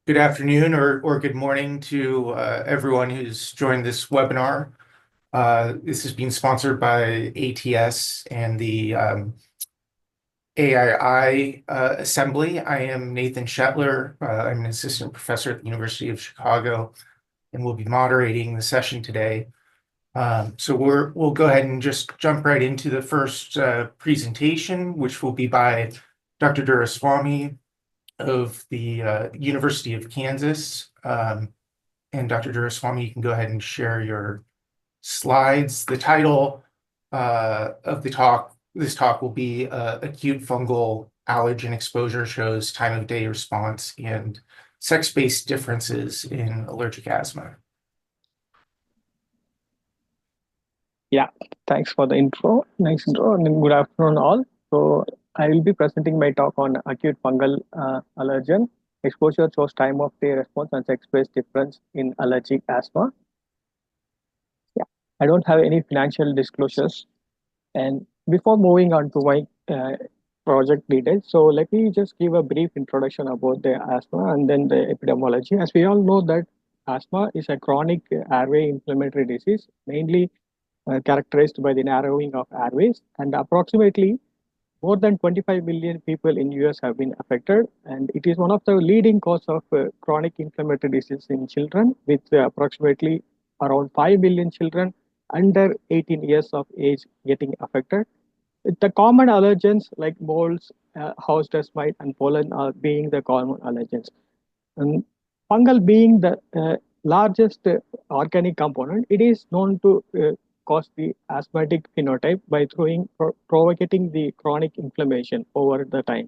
Good afternoon or good morning to everyone who's joined this webinar. This is being sponsored by ATS and the AII Assembly. I am Nathan Shetler. I'm an assistant professor at the University of Chicago and will be moderating the session today. So we'll go ahead and just jump right into the first presentation, which will be by Dr. Duraisamy of the University of Kansas. And Dr. Duraisamy, you can go ahead and share your slides. The title of this talk will be Acute Fungal Allergen Exposure Shows Time of Day Response and Sex-Based Differences in Allergic Asthma. Yeah, thanks for the intro. Nice intro, and good afternoon all. So I will be presenting my talk on acute fungal allergen. Exposure shows time of day response and sex-based difference in allergic asthma. Yeah, I don't have any financial disclosures. And before moving on to my project details, so let me just give a brief introduction about the asthma and then the epidemiology. As we all know that asthma is a chronic airway inflammatory disease, mainly characterized by the narrowing of airways, and approximately more than 25 million people in US have been affected, and it is one of the leading cause of chronic inflammatory disease in children, with approximately around 5 million children under 18 years of age getting affected. The common allergens like molds, house dust mite, and pollen are being the common allergens. And fungal being the largest organic component, it is known to cause the asthmatic phenotype by provoking the chronic inflammation over the time.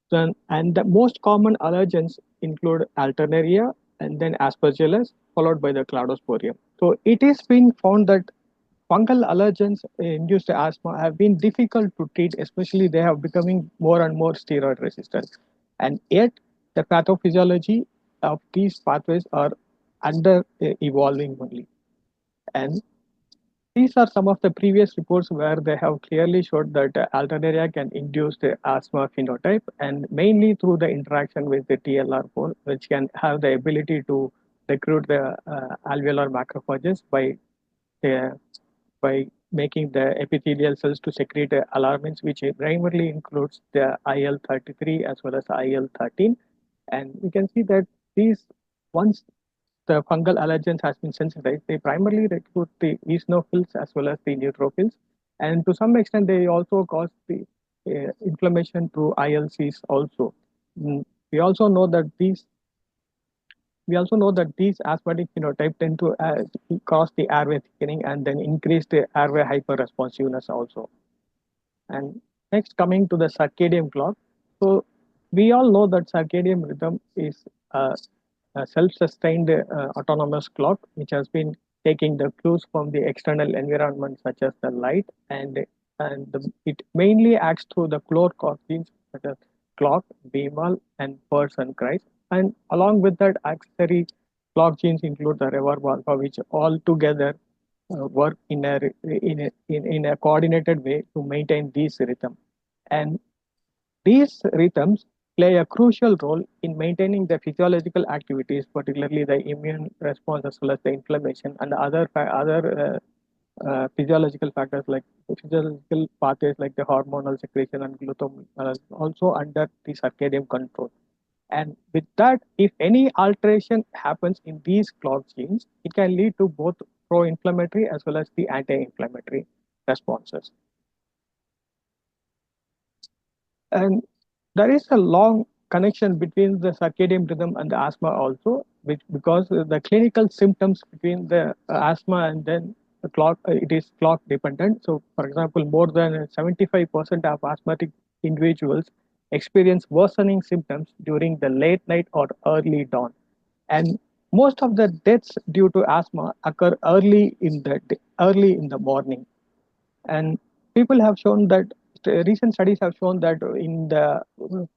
So, and the most common allergens include Alternaria and then Aspergillus, followed by the Cladosporium. So it is been found that fungal allergens induced asthma have been difficult to treat, especially they have becoming more and more steroid resistant. And yet the pathophysiology of these pathways are under evolving only. And these are some of the previous reports where they have clearly showed that Alternaria can induce the asthma phenotype, and mainly through the interaction with the TLR4, which can have the ability to recruit the alveolar macrophages uh, by making the epithelial cells to secrete alarmins, which primarily includes the IL-33 as well as IL-13. And we can see that these, once the fungal allergens has been sensitized, they primarily recruit the eosinophils as well as the neutrophils. And to some extent, they also cause the inflammation through ILCs also. Mm, We also know that these asthmatic phenotype tend to cause the airway thickening and then increase the airway hyperresponsiveness also. And next, coming to the circadian clock. So we all know that circadian rhythm is a self-sustained autonomous clock, which has been taking the cues from the external environment, such as the light, it mainly acts through the clock genes, such as clock, BMAL, and pulse and cries. And along with that, auxiliary clock genes include the reverb alpha, which all together work in a coordinated way to maintain these rhythm. And these rhythms play a crucial role in maintaining the physiological activities, particularly the immune response as well as the inflammation and other physiological factors like physiological pathways like the hormonal secretion and glutamate also under the circadian control. And with that, if any alteration happens in these clock genes, it can lead to both pro-inflammatory as well as the anti-inflammatory responses. And there is a long connection between the circadian rhythm and the asthma also, because the clinical symptoms between the asthma and then the clock, it is clock dependent. So, for example, more than 75% of asthmatic individuals experience worsening symptoms during the late night or early dawn. And most of the deaths due to asthma occur early in the morning. And people have shown that recent studies have shown that in the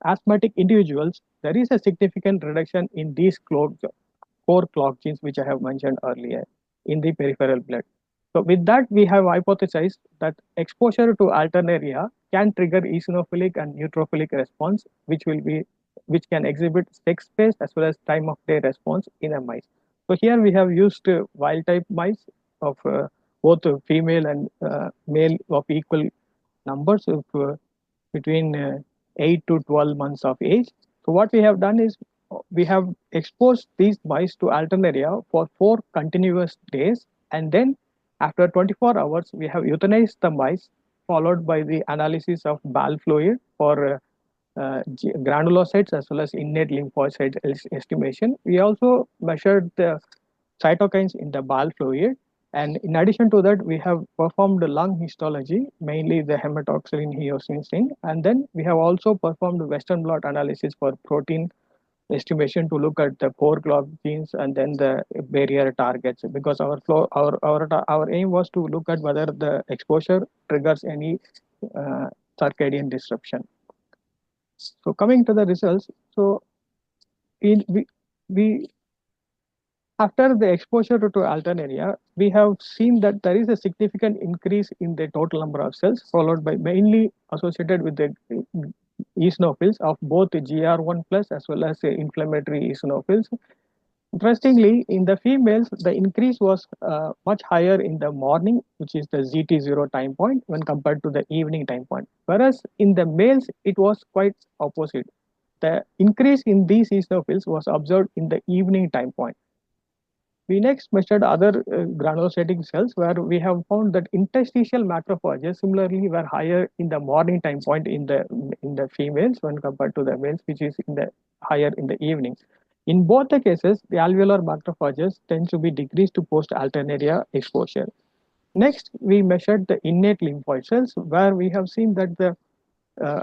asthmatic individuals, there is a significant reduction in these core clock genes, which I have mentioned earlier, in the peripheral blood. So with that, we have hypothesized that exposure to Alternaria can trigger eosinophilic and neutrophilic response, which will be which can exhibit sex-based as well as time of day response in a mice. So here we have used wild type mice of both female and male of equal numbers of between 8 to 12 months of age. So what we have done is we have exposed these mice to alternaria for 4 continuous days, and then after 24 hours we have euthanized the mice, followed by the analysis of bile fluid for granulocytes as well as innate lymphocyte estimation. We also measured the cytokines in the bile fluid. And in addition to that, we have performed lung histology, mainly the hematoxylin eosinocin. And then we have also performed Western blot analysis for protein estimation to look at the core clock genes and then the barrier targets, because our aim was to look at whether the exposure triggers any circadian disruption. So coming to the results, so in, we after the exposure to alternaria, we have seen that there is a significant increase in the total number of cells, followed by mainly associated with the eosinophils of both GR1 plus as well as inflammatory eosinophils. Interestingly, in the females, the increase was much higher in the morning, which is the ZT0 time point, when compared to the evening time point. Whereas in the males, it was quite opposite. The increase in these eosinophils was observed in the evening time point. We next measured other granulocytic cells, where we have found that interstitial macrophages similarly were higher in the morning time point in the females when compared to the males, which is in the higher in the evening. In both the cases, the alveolar macrophages tend to be decreased to post alternaria exposure. Next, we measured the innate lymphoid cells, where we have seen that the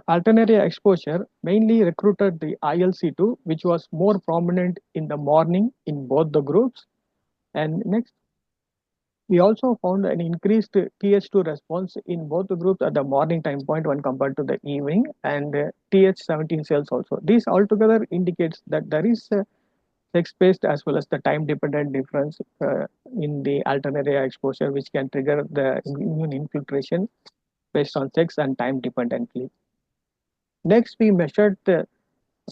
alternaria exposure mainly recruited the ILC2, which was more prominent in the morning in both the groups. And next, we also found an increased Th2 response in both the groups at the morning time point when compared to the evening, and Th17 cells also. This altogether indicates that there is a sex-based as well as the time-dependent difference in the alternaria exposure, which can trigger the immune infiltration based on sex and time dependently. Next, we measured the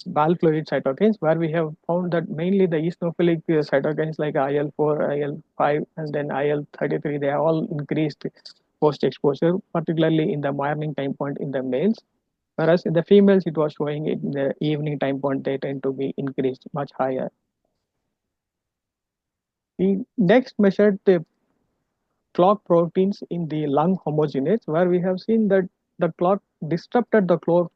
bile fluid cytokines, where we have found that mainly the eosinophilic cytokines like IL-4, IL-5, and then IL-33, they have all increased post-exposure, particularly in the morning time point in the males. Whereas in the females, it was showing in the evening time point, they tend to be increased much higher. We next measured the clock proteins in the lung homogenates, where we have seen that the clock disrupted the clock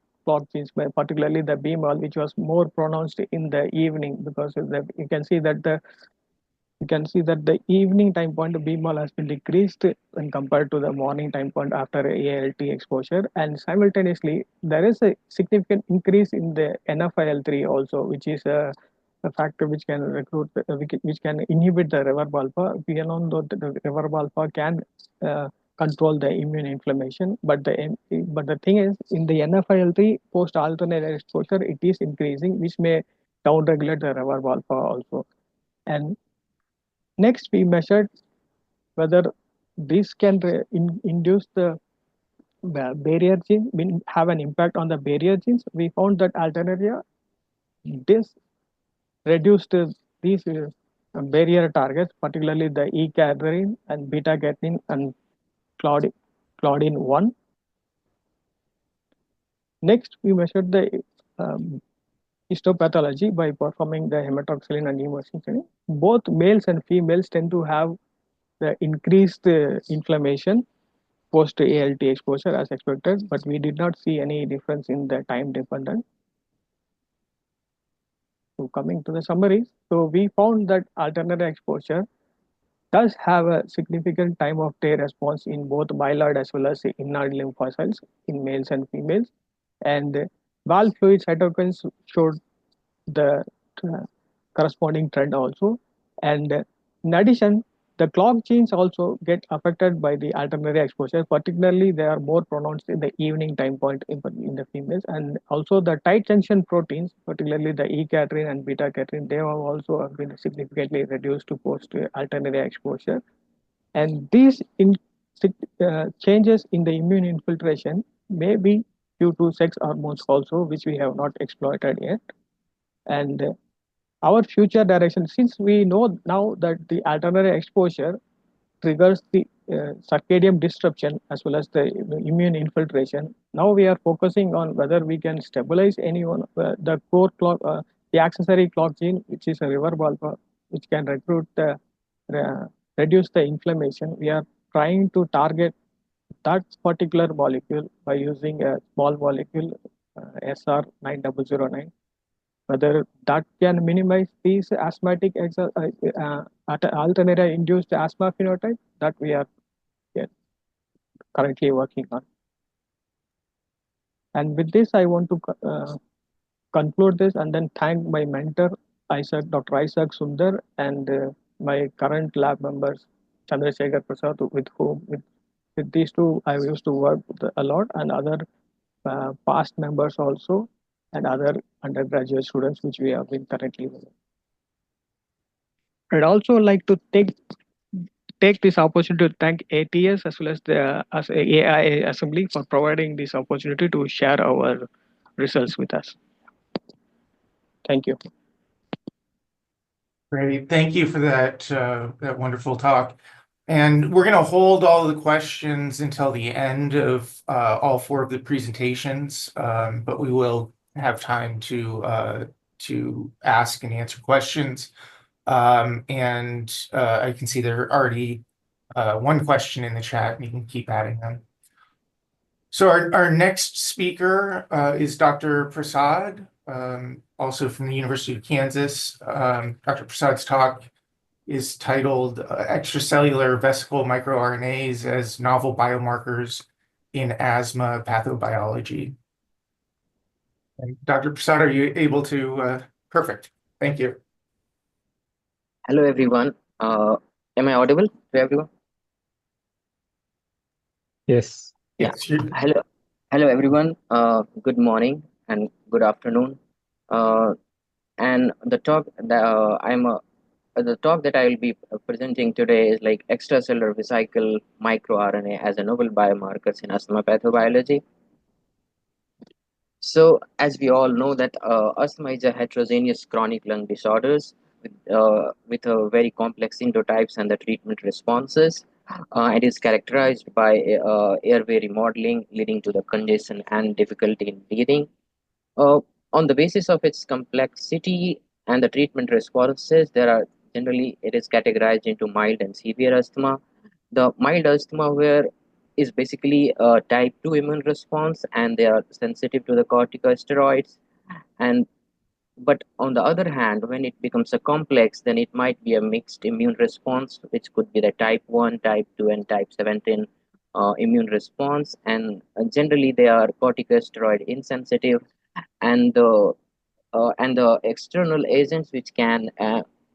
genes, particularly the BMAL, which was more pronounced in the evening, because you can see that the evening time point of BMAL has been decreased when compared to the morning time point after ALT exposure, and simultaneously there is a significant increase in the NFIL3 also, which is a factor which can which can inhibit the reverb alpha. We know that the reverb alpha can control the immune inflammation, but the thing is, in the NFIL3 post alternate exposure, it is increasing, which may downregulate the reverb alpha also. And next, we measured whether this can induce the barrier gene, have an impact on the barrier genes. We found that alternaria this reduced these barrier targets, particularly the E-cadherin and beta-catenin and claudin 1. Next, we measured the histopathology by performing the hematoxylin and eosinocin. Both males and females tend to have the increased inflammation post ALT exposure as expected, but we did not see any difference in the time dependent. So coming to the summary, so we found that alternative exposure does have a significant time of day response in both myeloid as well as inner lymphocytes in males and females, and bile fluid cytokines showed the corresponding trend also. And in addition, the clock genes also get affected by the alternative exposure. Particularly, they are more pronounced in the evening time point in the females, and also the tight junction proteins, particularly the E-cadherin and beta-catenin, they have also been significantly reduced to post alternative exposure. And these changes in the immune infiltration may be due to sex hormones also, which we have not exploited yet. And our future direction, since we know now that the alternative exposure triggers the circadian disruption as well as the immune infiltration. Now we are focusing on whether we can stabilize any one the core clock, the accessory clock gene, which is a reverb alpha, which can reduce the inflammation. We are trying to target that particular molecule by using a small molecule SR9009, whether that can minimize these asthmatic alternator induced asthma phenotype that we are, yeah, currently working on. And with this, I want to conclude this and then thank my mentor, Dr. Isaac Sundar, and my current lab members, Chandrashekhar Prasad, with these two I used to work a lot, and other past members also, and other undergraduate students which we have been currently with. I'd also like to take this opportunity to thank ATS as well as the AII Assembly for providing this opportunity to share our results with us. Thank you. Great. Thank you for that wonderful talk. And we're going to hold all the questions until the end of all four of the presentations, but we will have time to ask and answer questions. And I can see there are already one question in the chat, and you can keep adding them. So our next speaker is Dr. Prasad, also from the University of Kansas. Dr. Prasad's talk is titled Extracellular Vesicle MicroRNAs as Novel Biomarkers in Asthma Pathobiology. And Dr. Prasad, are you able to? Perfect. Thank you. Hello, everyone. Am I audible to everyone? Yes. Yeah. Yes. Hello, everyone. Good morning and good afternoon. And the talk that the talk that I will be presenting today is like extracellular vesicle microRNA as a novel biomarkers in asthma pathobiology. So, as we all know that asthma is a heterogeneous chronic lung disorders with a very complex endotypes and the treatment responses. It is characterized by airway remodeling leading to the congestion and difficulty in breathing. Uh, on the basis of its complexity and the treatment responses, it is categorized into mild and severe asthma. The mild asthma where is basically a type 2 immune response and they are sensitive to the corticosteroids, and but on the other hand, when it becomes a complex, then it might be a mixed immune response, which could be the type 1, type 2, and type 17 immune response. And generally, they are corticosteroid insensitive, and the external agents which can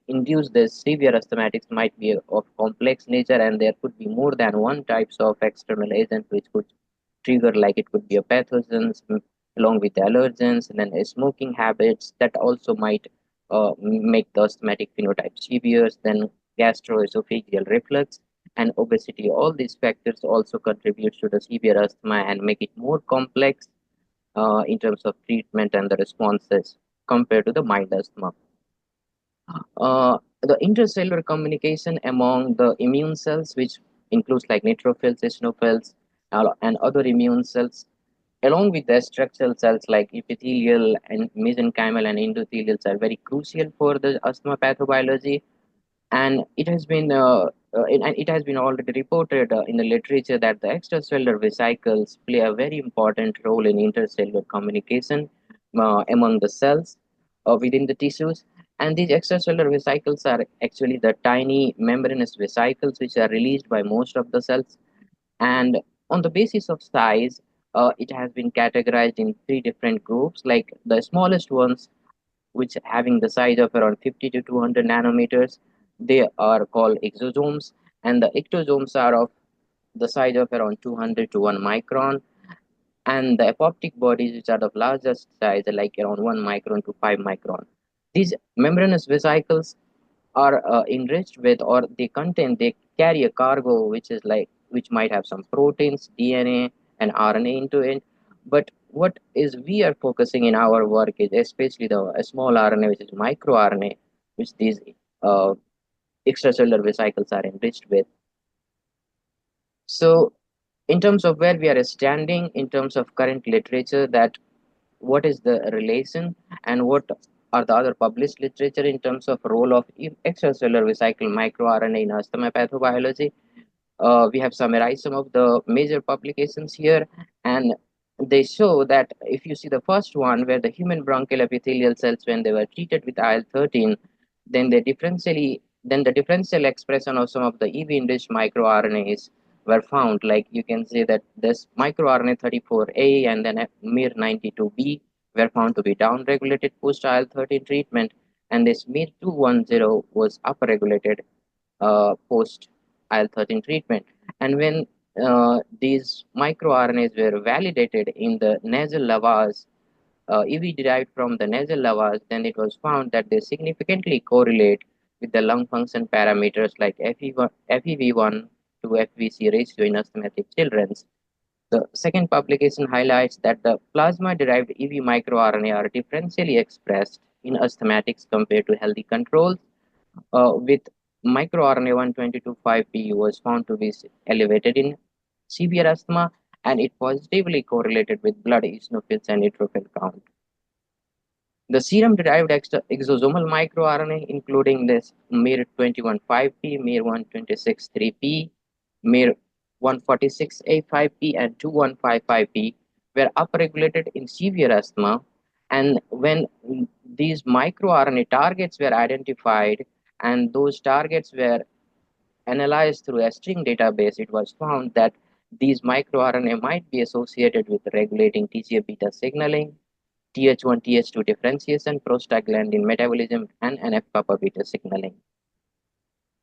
induce this severe asthmatics might be of complex nature, and there could be more than one types of external agent which could trigger, like it could be a pathogens along with allergens, and then smoking habits that also might make the asthmatic phenotype severe, then gastroesophageal reflux and obesity. All these factors also contribute to the severe asthma and make it more complex in terms of treatment and the responses compared to the mild asthma. The intercellular communication among the immune cells, which includes like neutrophils, eosinophils, and other immune cells, along with the structural cells like epithelial and mesenchymal and endothelial, are very crucial for the asthma pathobiology. And it has been already reported in the literature that the extracellular vesicles play a very important role in intercellular communication among the cells within the tissues. And these extracellular vesicles are actually the tiny membranous vesicles which are released by most of the cells. And on the basis of size, it has been categorized in three different groups. Like the smallest ones, which having the size of around 50 to 200 nanometers, they are called exosomes, and the ectosomes are of the size of around 200 to 1 micron, and the apoptic bodies, which are of largest size, like around 1 micron to 5 micron. These membranous vesicles are enriched with, or they carry a cargo which might have some proteins, DNA, and RNA into it. But what is we are focusing in our work is especially the small RNA, which is microRNA, which these uh, extracellular vesicles are enriched with. So, in terms of where we are standing in terms of current literature, that what is the relation and what are the other published literature in terms of role of extracellular vesicle microRNA in asthma pathobiology. We have summarized some of the major publications here, and they show that if you see the first one, where the human bronchial epithelial cells, when they were treated with IL-13, then the differential expression of some of the EV enriched microRNAs were found. Like you can say that this microRNA 34A and then MIR92B were found to be downregulated post IL-13 treatment, and this MIR210 was upregulated post IL-13 treatment. And when these microRNAs were validated in the nasal lavage, EV derived from the nasal lavage, then it was found that they significantly correlate with the lung function parameters like FEV1 to FVC ratio in asthmatic children. The second publication highlights that the plasma-derived EV microRNA are differentially expressed in asthmatics compared to healthy controls, with microRNA 122.5b was found to be elevated in severe asthma, and it positively correlated with blood eosinophils and neutrophil count. The serum-derived exosomal microRNA, including this MIR21.5p, MIR1263p, MIR146A5p, and 2155p, were upregulated in severe asthma. And when these microRNA targets were identified and those targets were analyzed through a string database, it was found that these microRNA might be associated with regulating TGF-beta signaling, Th1 Th2 differentiation, prostaglandin metabolism, and NF-kappa beta signaling.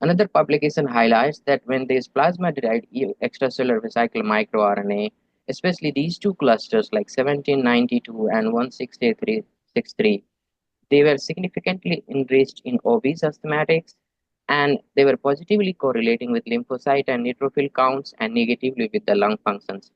Another publication highlights that when these plasma-derived extracellular vesicle microRNA, especially these two clusters like 1792 and 16363, they were significantly enriched in obese asthmatics, and they were positively correlating with lymphocyte and neutrophil counts and negatively with the lung functions.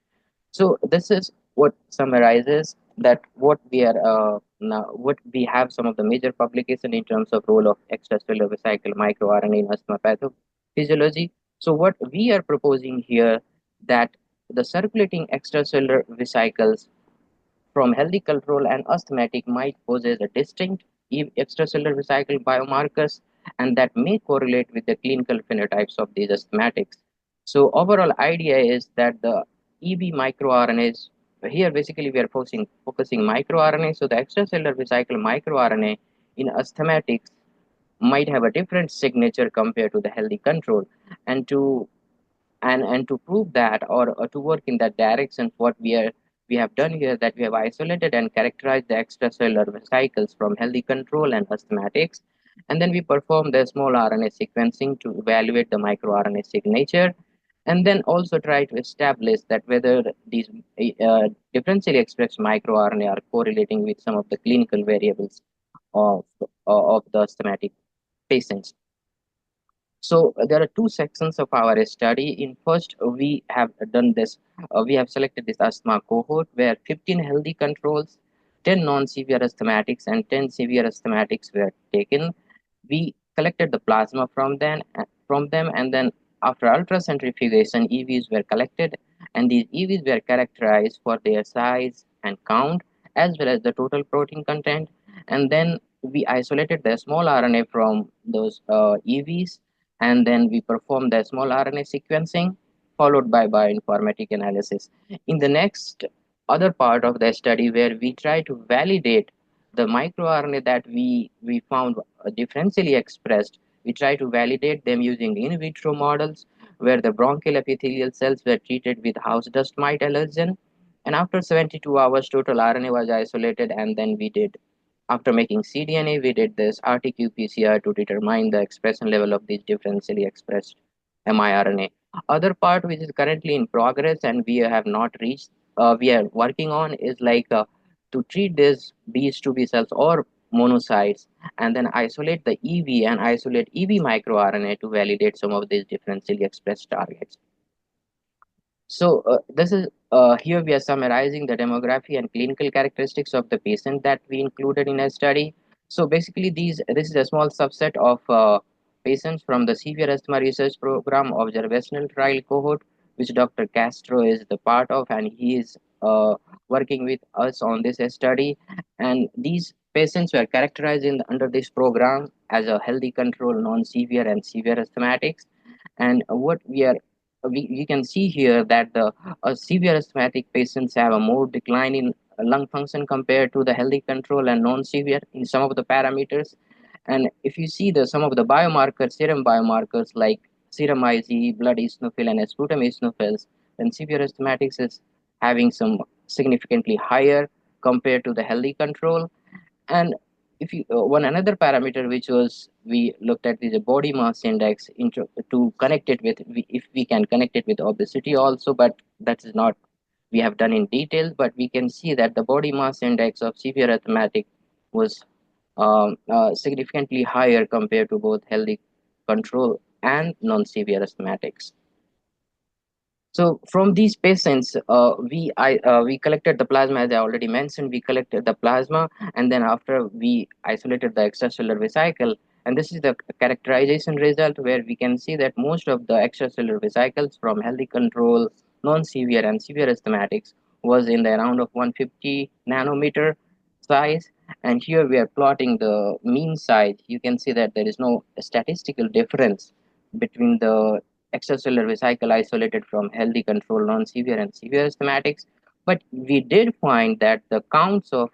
So this is what summarizes that what we are now, what we have some of the major publication in terms of role of extracellular vesicle microRNA in asthma pathophysiology. So what we are proposing here, that the circulating extracellular vesicles from healthy control and asthmatic might possess a distinct extracellular vesicle biomarkers, and that may correlate with the clinical phenotypes of these asthmatics. So overall idea is that the EB microRNAs, here basically we are focusing microRNA. So the extracellular vesicle microRNA in asthmatics might have a different signature compared to the healthy control, and to prove that, or to work in that direction, what we have done here, that we have isolated and characterized the extracellular vesicles from healthy control and asthmatics, and then we perform the small RNA sequencing to evaluate the microRNA signature, and then also try to establish that whether these differentially expressed microRNA are correlating with some of the clinical variables of the asthmatic patients. So there are two sections of our study. In first, we have done this. We have selected this asthma cohort where 15 healthy controls, 10 non-severe asthmatics, and 10 severe asthmatics were taken. We collected the plasma from them, and then after ultracentrifugation, EVs were collected, and these EVs were characterized for their size and count, as well as the total protein content. And then we isolated the small RNA from those EVs, and then we performed the small RNA sequencing, followed by bioinformatic analysis. In the next other part of the study, where we try to validate the microRNA that we found differentially expressed, we try to validate them using in vitro models where the bronchial epithelial cells were treated with house dust mite allergen. And after 72 hours, total RNA was isolated, and then we did, after making cDNA, we did this RT-qPCR to determine the expression level of these differentially expressed miRNA. Other part which is currently in progress and we have not reached, we are working on, is like to treat these 2B cells or monocytes, and then isolate the EV and isolate EV microRNA to validate some of these differentially expressed targets. So this is here we are summarizing the demography and clinical characteristics of the patient that we included in a study. So basically, this is a small subset of patients from the severe asthma research program observational trial cohort, which Dr. Castro is the part of, and he is working with us on this study. And these patients were characterized under this program as a healthy control, non-severe and severe asthmatics. And what we can see here that the severe asthmatic patients have a more decline in lung function compared to the healthy control and non-severe in some of the parameters. And if you see the some of the biomarkers, serum biomarkers like serum Ig, blood eosinophil, and sputum eosinophils, then severe asthmatics is having some significantly higher compared to the healthy control. And if you one another parameter which was we looked at is a body mass index to connect it with if we can connect it with obesity also, but that is not we have done in detail. But we can see that the body mass index of severe asthmatic was significantly higher compared to both healthy control and non-severe asthmatics. So from these patients, we collected the plasma, as I already mentioned. We collected the plasma, and then after we isolated the extracellular vesicle, and this is the characterization result where we can see that most of the extracellular vesicles from healthy control, non-severe and severe asthmatics was in the around of 150 nanometer size. And here we are plotting the mean size. You can see that there is no statistical difference between the extracellular vesicle isolated from healthy control, non-severe and severe asthmatics. But we did find that the counts of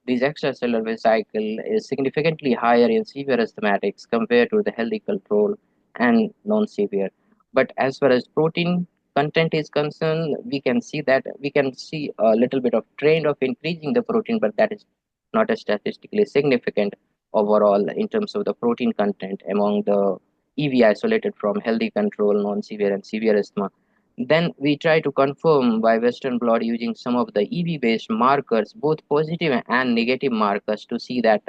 these extracellular vesicle is significantly higher in severe asthmatics compared to the healthy control and non-severe. But as far as protein content is concerned, we can see a little bit of trend of increasing the protein, but that is not a statistically significant overall in terms of the protein content among the EV isolated from healthy control, non-severe and severe asthma. Then we try to confirm by Western blot using some of the EV-based markers, both positive and negative markers, to see that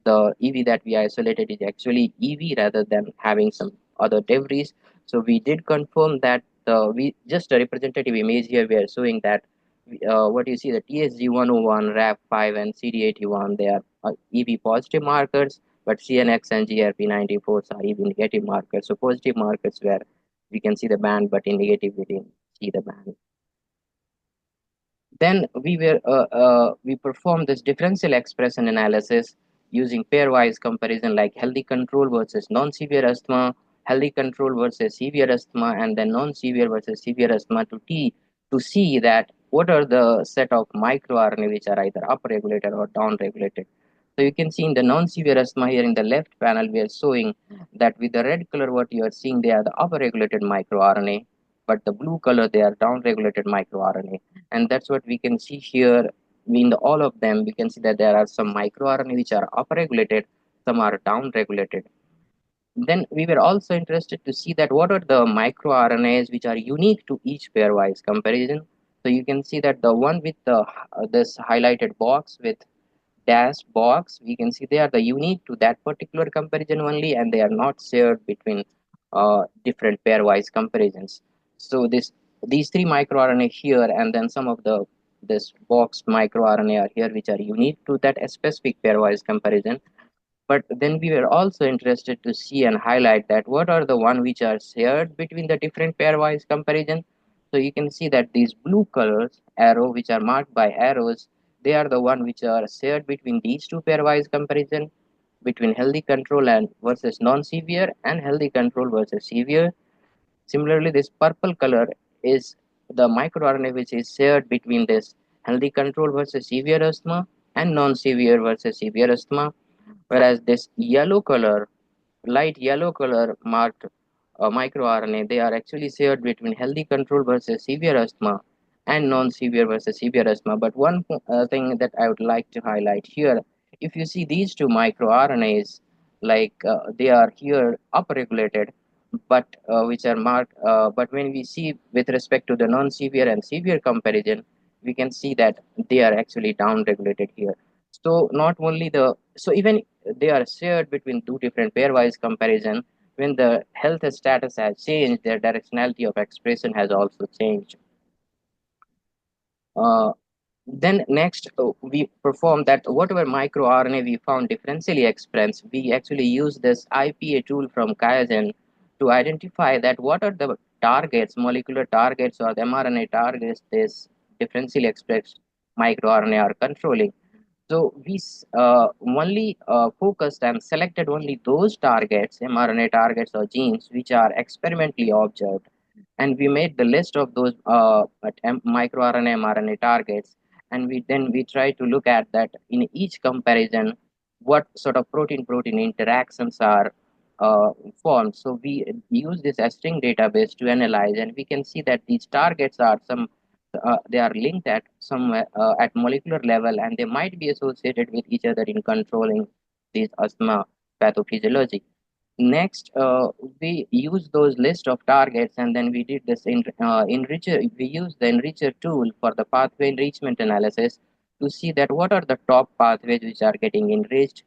the EV that we isolated is actually EV rather than having some other debris. So we did confirm that we just a representative image here. We are showing that what you see the TSG101, RAP5, and CD81 they are EV positive markers, but CNX and GRP94s are EV negative markers. So positive markers where we can see the band, but in negative we didn't see the band. Then we performed this differential expression analysis using pairwise comparison like healthy control versus non-severe asthma, healthy control versus severe asthma, and then non-severe versus severe asthma to see that what are the set of microRNA which are either upregulated or downregulated. So you can see in the non-severe asthma here in the left panel, we are showing that with the red color, what you are seeing, they are the upregulated microRNA, but the blue color, they are downregulated microRNA. And that's what we can see here. In all of them, we can see that there are some microRNA which are upregulated, some are downregulated. Then we were also interested to see that what are the microRNAs which are unique to each pairwise comparison. So you can see that the one with the this highlighted box with dash box, we can see they are the unique to that particular comparison only, and they are not shared between different pairwise comparisons. So these three microRNA here, and then some of the this box microRNA are here, which are unique to that specific pairwise comparison. But then we were also interested to see and highlight that what are the one which are shared between the different pairwise comparison. So you can see that these blue colors arrow which are marked by arrows, they are the one which are shared between these two pairwise comparison between healthy control and versus non-severe and healthy control versus severe. Similarly, this purple color is the microRNA which is shared between this healthy control versus severe asthma and non-severe versus severe asthma, whereas this yellow color, light yellow color marked microRNA, they are actually shared between healthy control versus severe asthma and non-severe versus severe asthma. But one thing that I would like to highlight here, if you see these two microRNAs, like they are here upregulated, but which are marked, but when we see with respect to the non-severe and severe comparison, we can see that they are actually down-regulated here. So not only the so even they are shared between two different pairwise comparison, when the health status has changed, their directionality of expression has also changed. Then next, we perform that whatever microRNA we found differentially expressed, we actually use this IPA tool from QIAGEN to identify that what are the targets, molecular targets or the mRNA targets this differentially expressed microRNA are controlling. So we only focused and selected only those targets, mRNA targets or genes, which are experimentally observed. And we made the list of those microRNA, mRNA targets. And we try to look at that in each comparison, what sort of protein-protein interactions are formed. So we use this string database to analyze, and we can see that these targets are they are linked at somewhere at molecular level, and they might be associated with each other in controlling these asthma pathophysiology. Next, we use those list of targets, and then we did this enricher. We use the enricher tool for the pathway enrichment analysis to see that what are the top pathways which are getting enriched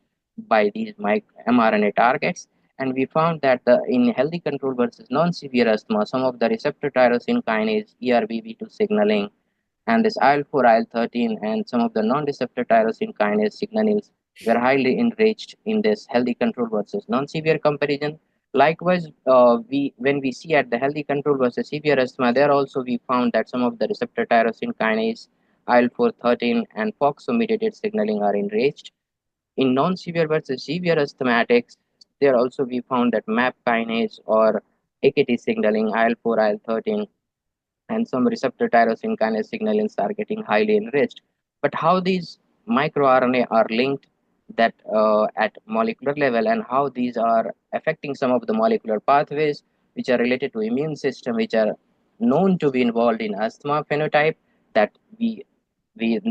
by these mRNA targets. And we found that in healthy control versus non-severe asthma, some of the receptor tyrosine kinase, ERBB2 signaling, and this IL-4, IL-13, and some of the non-receptor tyrosine kinase signalings were highly enriched in this healthy control versus non-severe comparison. Likewise, when we see at the healthy control versus severe asthma, there also we found that some of the receptor tyrosine kinase, IL-4, 13, and FOXO-mediated signaling are enriched. In non-severe versus severe asthmatics, there also we found that MAP kinase or AKT signaling, IL-4, IL-13, and some receptor tyrosine kinase signalings are getting highly enriched. But how these microRNA are linked that at molecular level, and how these are affecting some of the molecular pathways which are related to immune system, which are known to be involved in asthma phenotype, that we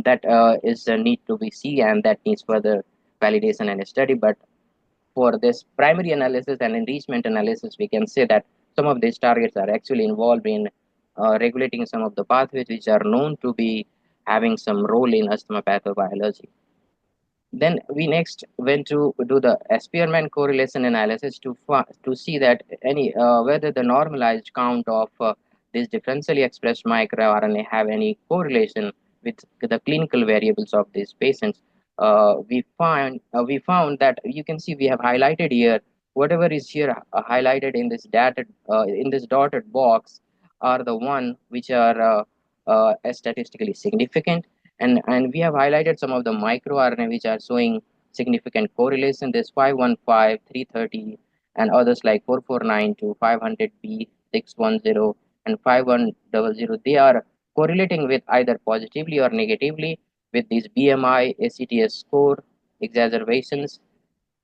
that is a need to be seen, and that needs further validation and study. But for this primary analysis and enrichment analysis, we can say that some of these targets are actually involved in regulating some of the pathways which are known to be having some role in asthma pathobiology. Then we next went to do the Spearman correlation analysis to see that any whether the normalized count of these differentially expressed microRNA have any correlation with the clinical variables of these patients. We found that you can see we have highlighted here whatever is here highlighted in this in this dotted box are the one which are statistically significant, and we have highlighted some of the microRNA which are showing significant correlation. This 515, 330, and others like 449 to 500B, 610, and 5100. They are correlating with either positively or negatively with these BMI, ACTS score, exacerbations,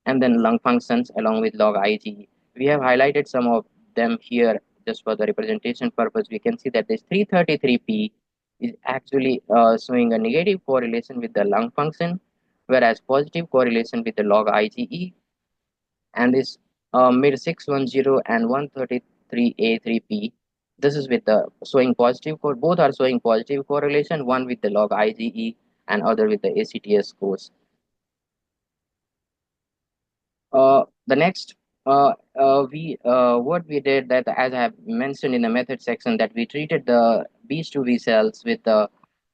and then lung functions along with log IG. We have highlighted some of them here just for the representation purpose. We can see that this 333P is actually showing a negative correlation with the lung function, whereas positive correlation with the log IgE, and this mid 610 and 133A3P. This is with the showing positive, both are showing positive correlation, one with the log IgE and other with the ACTS scores. The next, what we did that, as I have mentioned in the method section, that we treated the B2B cells with the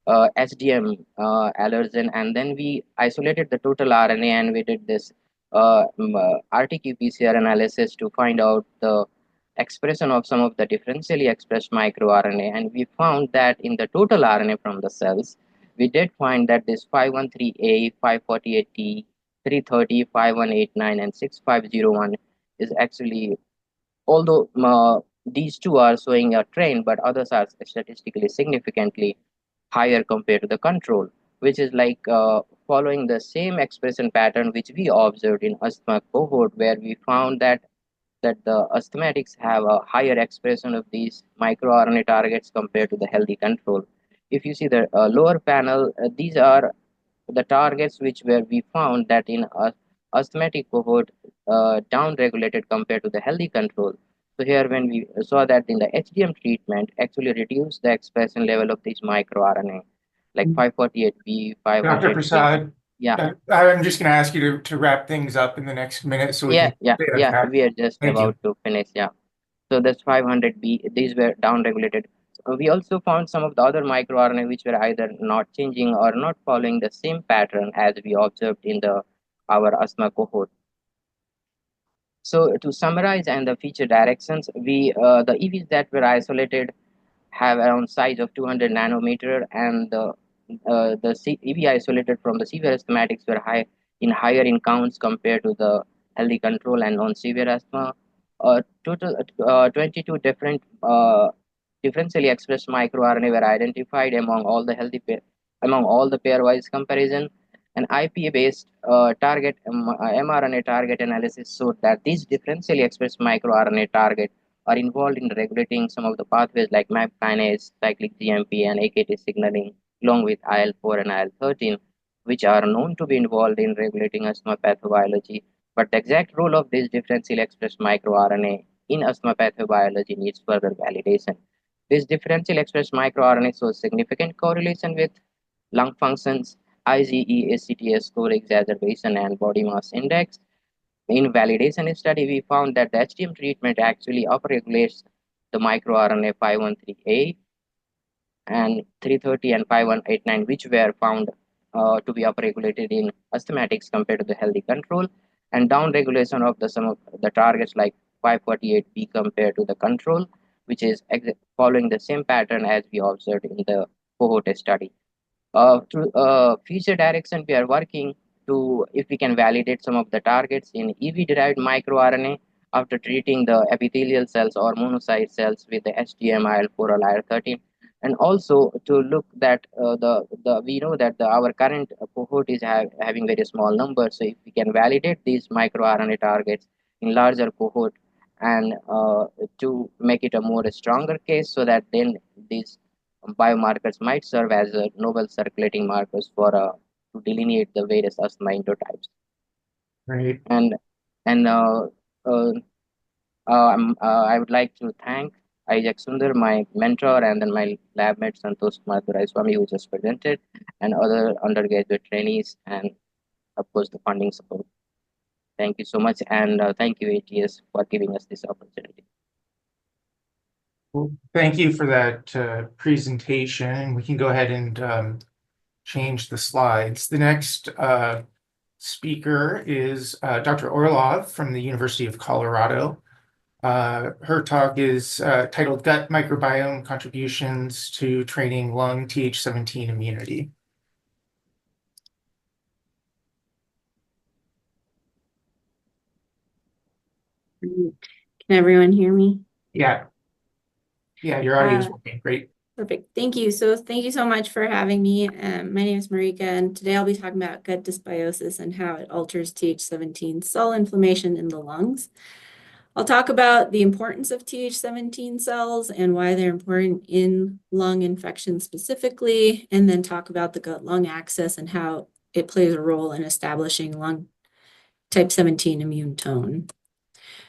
HDM allergen, and then we isolated the total RNA, and we did this RT-qPCR analysis to find out the expression of some of the differentially expressed microRNA, and we found that in the total RNA from the cells, we did find that this 513A, 548T, 330, 5189, and 6501 is actually, although these two are showing a trend, but others are statistically significantly higher compared to the control, which is like following the same expression pattern which we observed in asthma cohort, where we found that the asthmatics have a higher expression of these microRNA targets compared to the healthy control. If you see the lower panel, these are the targets which were we found that in asthmatic cohort down regulated compared to the healthy control. So here when we saw that in the HDM treatment actually reduced the expression level of these microRNA like 548B, 500. Dr. Prasad, Yeah, I'm just going to ask you to wrap things up in the next minute so we can stay on track. we are just Thank about you. to finish. Yeah. So that's 500B. These were down-regulated. We also found some of the other microRNA which were either not changing or not following the same pattern as we observed in our asthma cohort. So to summarize and the feature directions, the EVs that were isolated have around size of 200 nanometer, and the EV isolated from the severe asthmatics were higher in counts compared to the healthy control and non-severe asthma. Total 22 different differentially expressed microRNA were identified among all the pairwise comparison. An IPA-based mRNA target analysis showed that these differentially expressed microRNA target are involved in regulating some of the pathways like MAP kinase, cyclic GMP, and AKT signaling, along with IL-4 and IL-13, which are known to be involved in regulating asthma pathobiology. But the exact role of these differentially expressed microRNA in asthma pathobiology needs further validation. This differential expressed microRNA shows significant correlation with lung functions, IgE, ACTS score exacerbation, and body mass index. In validation study, we found that the HTM treatment actually upregulates the microRNA 513A and 330 and 5189, which were found to be upregulated in asthmatics compared to the healthy control, and downregulation of some of the targets like 548B compared to the control, which is following the same pattern as we observed in the cohort study. Through future direction, we are working to if we can validate some of the targets in EV-derived microRNA after treating the epithelial cells or monocyte cells with the HTM, IL-4 or IL-13, and also to look that we know that our current cohort is having very small numbers. So if we can validate these microRNA targets in larger cohort and to make it a more stronger case, so that then these biomarkers might serve as novel circulating markers for to delineate the various asthma endotypes. Great. And and I would like to thank Isaac Sundar, my mentor, and then my lab mate Santhosh Duraisamy, who just presented, and other undergraduate trainees, and of course the funding support. Thank you so much, and thank you ATS for giving us this opportunity. Well, thank you for that presentation. We can go ahead and change the slides. The next speaker is Dr. Orlov from the University of Colorado. Her talk is titled Gut Microbiome Contributions to Training Lung Th17 Immunity. Can everyone hear me? Yeah. Yeah, your audio is working. Great. Perfect. Thank you. So thank you so much for having me. My name is Marika, and today I'll be talking about gut dysbiosis and how it alters Th17 cell inflammation in the lungs. I'll talk about the importance of Th17 cells and why they're important in lung infection specifically, and then talk about the gut-lung axis and how it plays a role in establishing lung type 17 immune tone.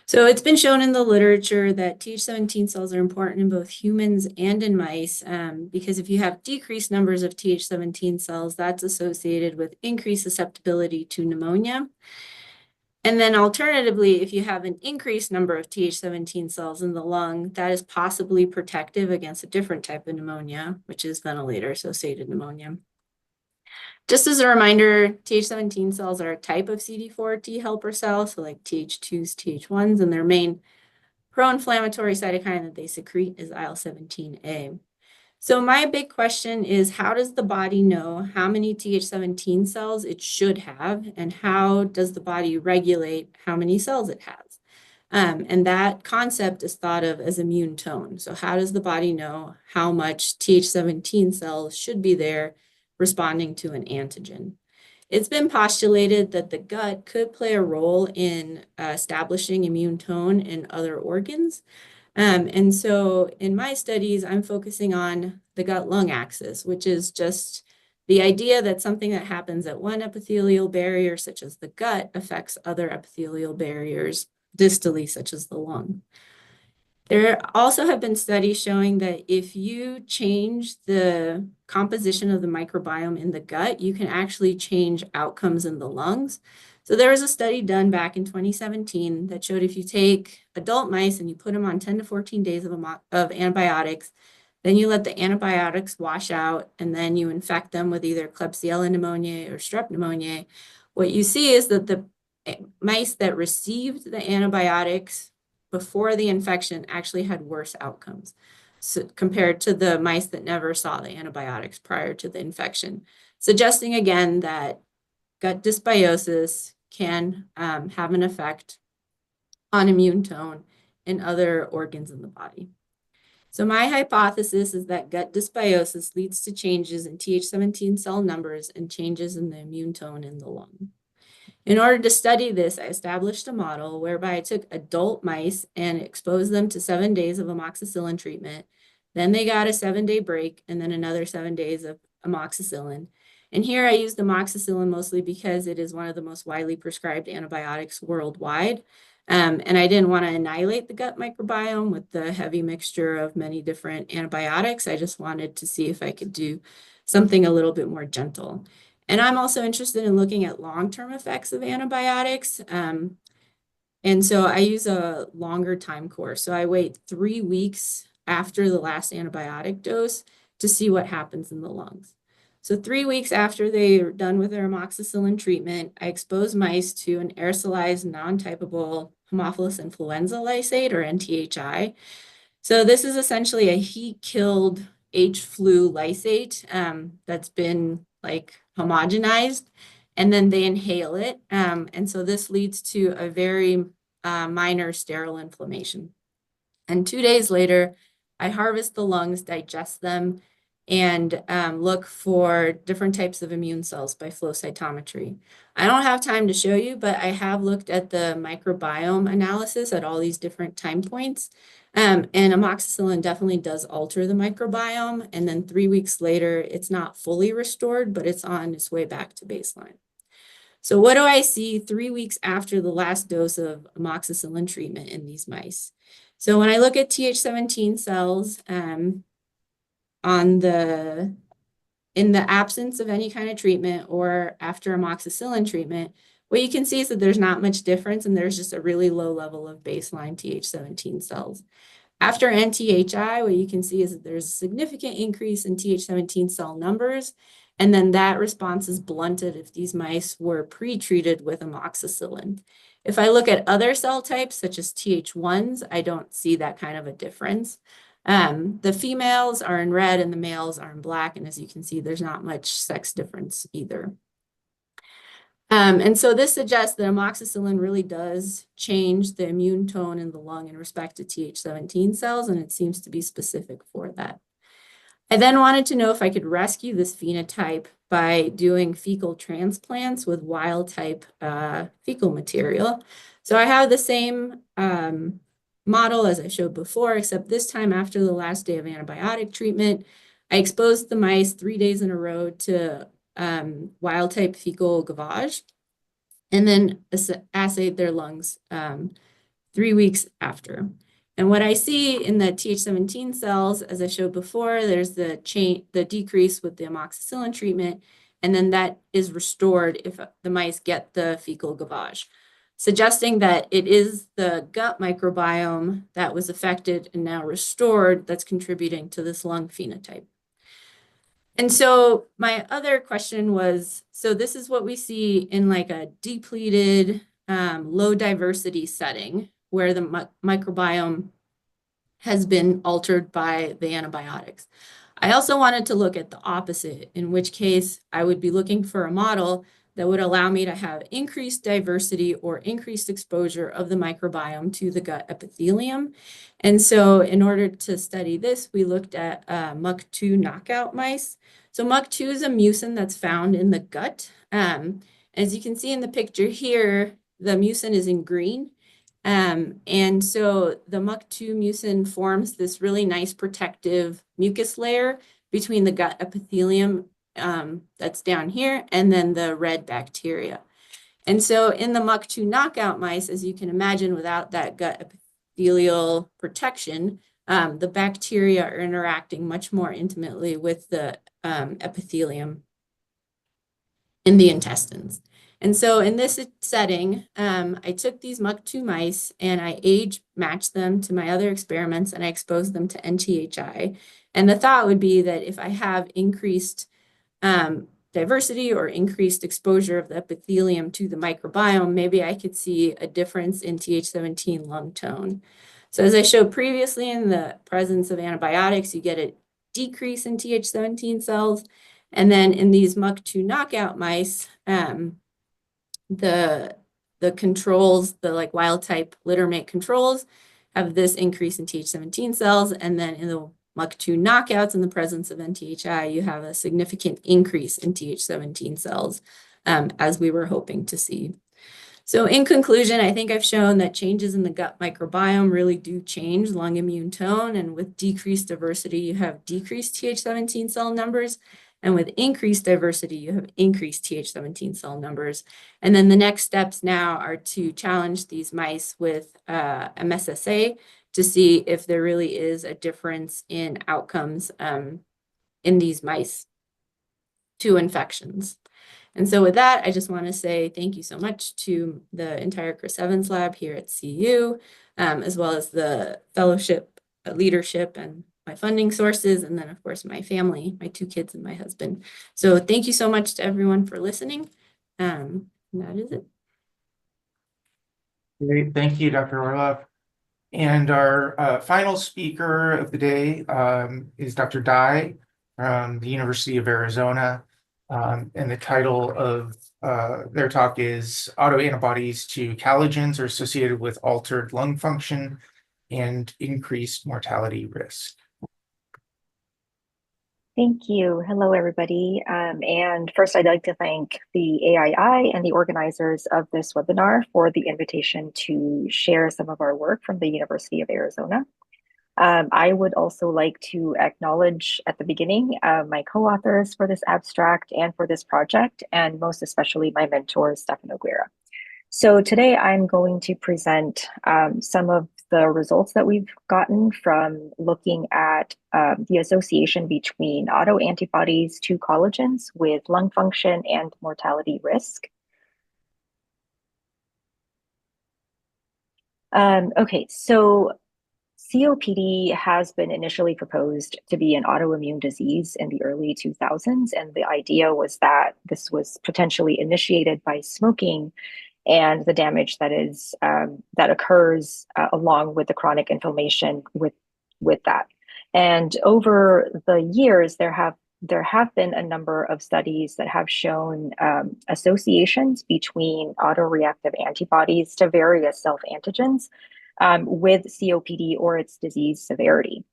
So it's been shown in the literature that Th17 cells are important in both humans and in mice because if you have decreased numbers of Th17 cells, that's associated with increased susceptibility to pneumonia. And then alternatively, if you have an increased number of Th17 cells in the lung, that is possibly protective against a different type of pneumonia, which is ventilator-associated pneumonia. Just as a reminder, Th17 cells are a type of CD4 T helper cell, so like Th2s, Th1s, and their main pro-inflammatory cytokine that they secrete is IL-17A. So my big question is, how does the body know how many Th17 cells it should have, and how does the body regulate how many cells it has? And that concept is thought of as immune tone. So how does the body know how much Th17 cells should be there responding to an antigen? It's been postulated that the gut could play a role in establishing immune tone in other organs. And so in my studies, I'm focusing on the gut-lung axis, which is just the idea that something that happens at one epithelial barrier, such as the gut, affects other epithelial barriers distally, such as the lung. There also have been studies showing that if you change the composition of the microbiome in the gut, you can actually change outcomes in the lungs. So there was a study done back in 2017 that showed if you take adult mice and you put them on 10 to 14 days of antibiotics, then you let the antibiotics wash out, and then you infect them with either Klebsiella pneumoniae or Strep pneumoniae. What you see is that the mice that received the antibiotics before the infection actually had worse outcomes compared to the mice that never saw the antibiotics prior to the infection, suggesting again that gut dysbiosis can have an effect on immune tone in other organs in the body. So my hypothesis is that gut dysbiosis leads to changes in Th17 cell numbers and changes in the immune tone in the lung. In order to study this, I established a model whereby I took adult mice and exposed them to 7 days of amoxicillin treatment. Then they got a 7-day break and then another 7 days of amoxicillin. And here I used amoxicillin mostly because it is one of the most widely prescribed antibiotics worldwide. And I didn't want to annihilate the gut microbiome with the heavy mixture of many different antibiotics. I just wanted to see if I could do something a little bit more gentle. And I'm also interested in looking at long-term effects of antibiotics. And so I use a longer time course. So I wait 3 weeks after the last antibiotic dose to see what happens in the lungs. So 3 weeks after they're done with their amoxicillin treatment, I expose mice to an aerosolized non-typable Haemophilus influenza lysate, or NTHI. So this is essentially a heat-killed H-flu lysate that's been like homogenized, and then they inhale it. And so this leads to a very minor sterile inflammation. And 2 days later, I harvest the lungs, digest them, and look for different types of immune cells by flow cytometry. I don't have time to show you, but I have looked at the microbiome analysis at all these different time points. And amoxicillin definitely does alter the microbiome. And then 3 weeks later, it's not fully restored, but it's on its way back to baseline. So what do I see 3 weeks after the last dose of amoxicillin treatment in these mice? So when I look at Th17 cells, in the absence of any kind of treatment or after amoxicillin treatment, what you can see is that there's not much difference, and there's just a really low level of baseline Th17 cells. After NTHI, what you can see is that there's a significant increase in Th17 cell numbers, and then that response is blunted if these mice were pre-treated with amoxicillin. If I look at other cell types, such as Th1s, I don't see that kind of a difference. The females are in red and the males are in black, and as you can see, there's not much sex difference either. And so this suggests that amoxicillin really does change the immune tone in the lung in respect to Th17 cells, and it seems to be specific for that. I then wanted to know if I could rescue this phenotype by doing fecal transplants with wild type fecal material. So I have the same model as I showed before, except this time after the last day of antibiotic treatment, I exposed the mice 3 days in a row to wild type fecal gavage, and then assayed their lungs 3 weeks after. And what I see in the Th17 cells, as I showed before, there's the decrease with the amoxicillin treatment, and then that is restored if the mice get the fecal gavage, suggesting that it is the gut microbiome that was affected and now restored that's contributing to this lung phenotype. And so my other question was, so this is what we see in like a depleted, low diversity setting where the microbiome has been altered by the antibiotics. I also wanted to look at the opposite, in which case I would be looking for a model that would allow me to have increased diversity or increased exposure of the microbiome to the gut epithelium. And so in order to study this, we looked at MUC2 knockout mice. So MUC2 is a mucin that's found in the gut. As you can see in the picture here, the mucin is in green. And so the MUC2 mucin forms this really nice protective mucus layer between the gut epithelium that's down here and then the red bacteria. And so in the MUC2 knockout mice, as you can imagine, without that gut epithelial protection, the bacteria are interacting much more intimately with the epithelium in the intestines. And so in this setting, I took these MUC2 mice and I age matched them to my other experiments and I exposed them to NTHI. And the thought would be that if I have increased diversity or increased exposure of the epithelium to the microbiome, maybe I could see a difference in Th17 lung tone. So as I showed previously, in the presence of antibiotics, you get a decrease in Th17 cells. And then in these MUC2 knockout mice, the controls, the like wild type littermate controls, have this increase in Th17 cells. And then in the MUC2 knockouts, in the presence of NTHI, you have a significant increase in Th17 cells, as we were hoping to see. So in conclusion, I think I've shown that changes in the gut microbiome really do change lung immune tone. And with decreased diversity, you have decreased Th17 cell numbers. And with increased diversity, you have increased Th17 cell numbers. And then the next steps now are to challenge these mice with MSSA to see if there really is a difference in outcomes in these mice to infections. And so with that, I just want to say thank you so much to the entire Chris Evans lab here at CU, as well as the fellowship leadership and my funding sources, and then of course my family, my 2 kids and my husband. So thank you so much to everyone for listening. And that is it. Great, thank you, Dr. Orlov. And our final speaker of the day is Dr. Dy from the University of Arizona. And the title of their talk is Autoantibodies to Collagens are associated with altered lung function and increased mortality risk. Thank you. Hello, everybody. And first, I'd like to thank the AII and the organizers of this webinar for the invitation to share some of our work from the University of Arizona. I would also like to acknowledge at the beginning my co-authors for this abstract and for this project, and most especially my mentor, Stefano Guerra. So today I'm going to present some of the results that we've gotten from looking at the association between autoantibodies to collagens with lung function and mortality risk. Okay, so COPD has been initially proposed to be an autoimmune disease in the early 2000s, and the idea was that this was potentially initiated by smoking and the damage that is that occurs along with the chronic inflammation with that. And over the years, there have been a number of studies that have shown associations between autoreactive antibodies to various self-antigens with COPD or its disease severity.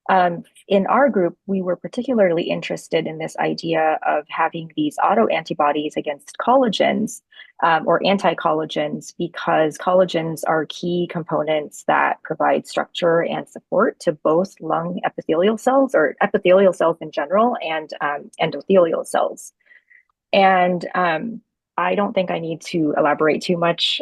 In our group, we were particularly interested in this idea of having these autoantibodies against collagens or anti-collagens, because collagens are key components that provide structure and support to both lung epithelial cells, or epithelial cells in general, and endothelial cells. And I don't think I need to elaborate too much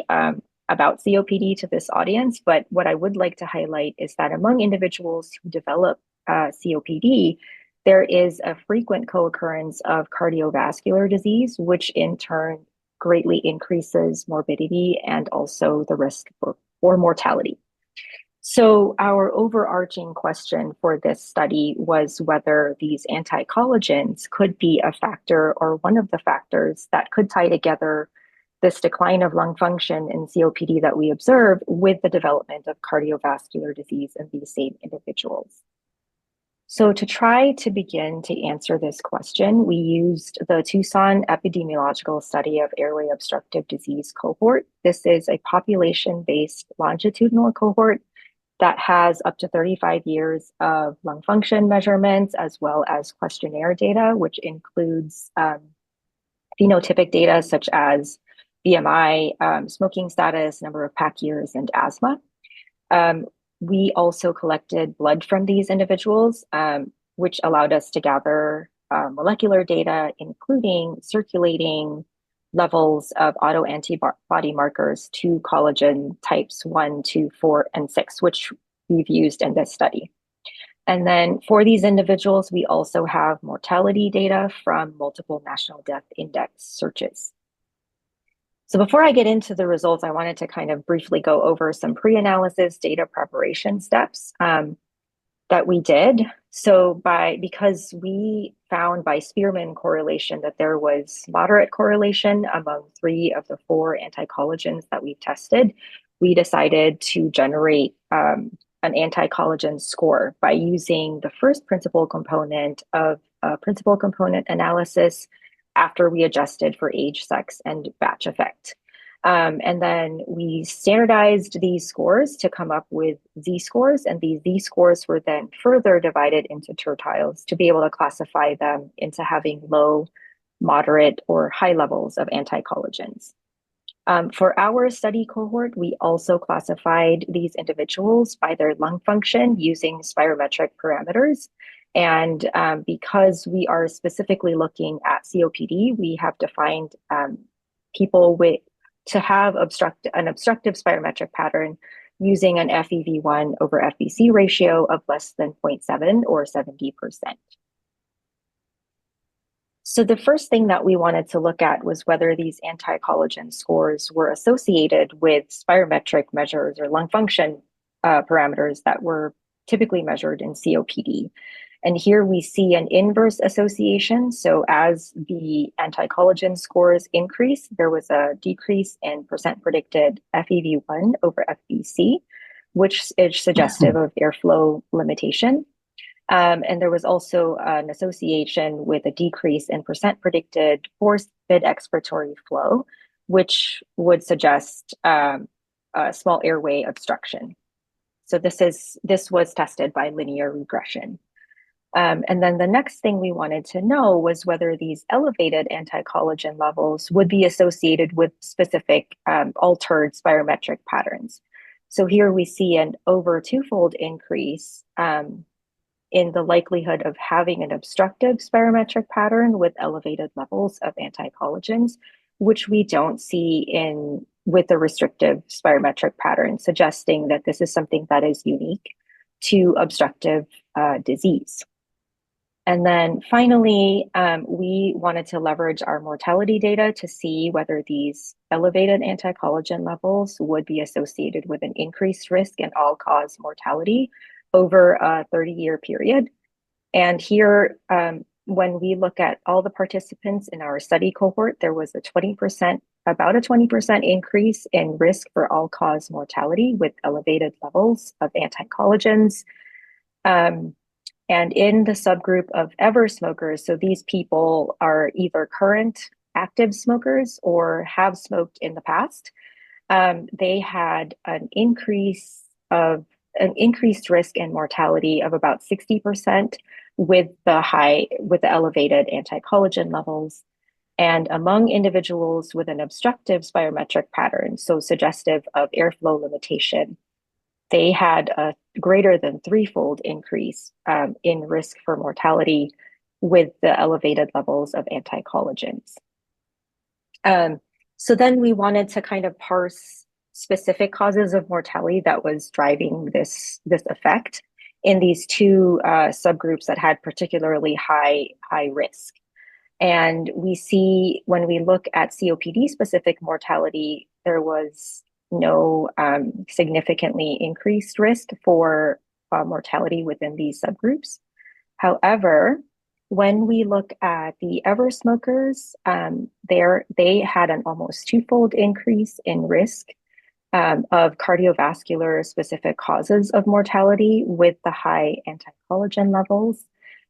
about COPD to this audience, but what I would like to highlight is that among individuals who develop COPD, there is a frequent co-occurrence of cardiovascular disease, which in turn greatly increases morbidity and also the risk for mortality. So our overarching question for this study was whether these anti-collagens could be a factor or one of the factors that could tie together this decline of lung function in COPD that we observe with the development of cardiovascular disease in these same individuals. So to try to begin to answer this question, we used the Tucson Epidemiological Study of Airway Obstructive Disease cohort. This is a population-based longitudinal cohort that has up to 35 years of lung function measurements, as well as questionnaire data, which includes phenotypic data such as BMI, smoking status, number of PAC years, and asthma. We also collected blood from these individuals, which allowed us to gather molecular data, including circulating levels of autoantibody markers to collagen types 1, 2, 4, and 6, which we've used in this study. And then for these individuals, we also have mortality data from multiple National Death Index searches. So before I get into the results, I wanted to kind of briefly go over some pre-analysis data preparation steps that we did. So because we found by Spearman correlation that there was moderate correlation among 3 of the 4 anti-collagens that we tested, we decided to generate an anti-collagen score by using the first principal component of principal component analysis after we adjusted for age, sex, and batch effect. And then we standardized these scores to come up with z-scores, and these z-scores were then further divided into tertiles to be able to classify them into having low, moderate, or high levels of anti-collagens. For our study cohort, we also classified these individuals by their lung function using spirometric parameters. And because we are specifically looking at COPD, we have defined people to have an obstructive spirometric pattern using an FEV1 over FVC ratio of less than 0.7 or 70%. So the first thing that we wanted to look at was whether these anti-collagen scores were associated with spirometric measures or lung function parameters that were typically measured in COPD. And here we see an inverse association. So as the anti-collagen scores increase, there was a decrease in percent predicted FEV1 over FVC, which is suggestive of airflow limitation. And there was also an association with a decrease in percent predicted forced mid expiratory flow, which would suggest a small airway obstruction. So this was tested by linear regression. And then the next thing we wanted to know was whether these elevated anti-collagen levels would be associated with specific altered spirometric patterns. So here we see an over 2-fold increase in the likelihood of having an obstructive spirometric pattern with elevated levels of anti-collagens, which we don't see with the restrictive spirometric pattern, suggesting that this is something that is unique to obstructive disease. And then finally, we wanted to leverage our mortality data to see whether these elevated anti-collagen levels would be associated with an increased risk in all-cause mortality over a 30-year period. And here, when we look at all the participants in our study cohort, there was about a 20% increase in risk for all-cause mortality with elevated levels of anti-collagens. And in the subgroup of ever smokers, so these people are either current active smokers or have smoked in the past, they had an increased risk in mortality of about 60% with the elevated anti-collagen levels. And among individuals with an obstructive spirometric pattern, so suggestive of airflow limitation, they had a greater than 3-fold increase in risk for mortality with the elevated levels of anti-collagens. So then we wanted to kind of parse specific causes of mortality that was driving this effect in these 2 subgroups that had particularly high risk. And we see when we look at COPD specific mortality, there was no significantly increased risk for mortality within these subgroups. However, when we look at the ever smokers, they had an almost 2-fold increase in risk of cardiovascular specific causes of mortality with the high anti-collagen levels.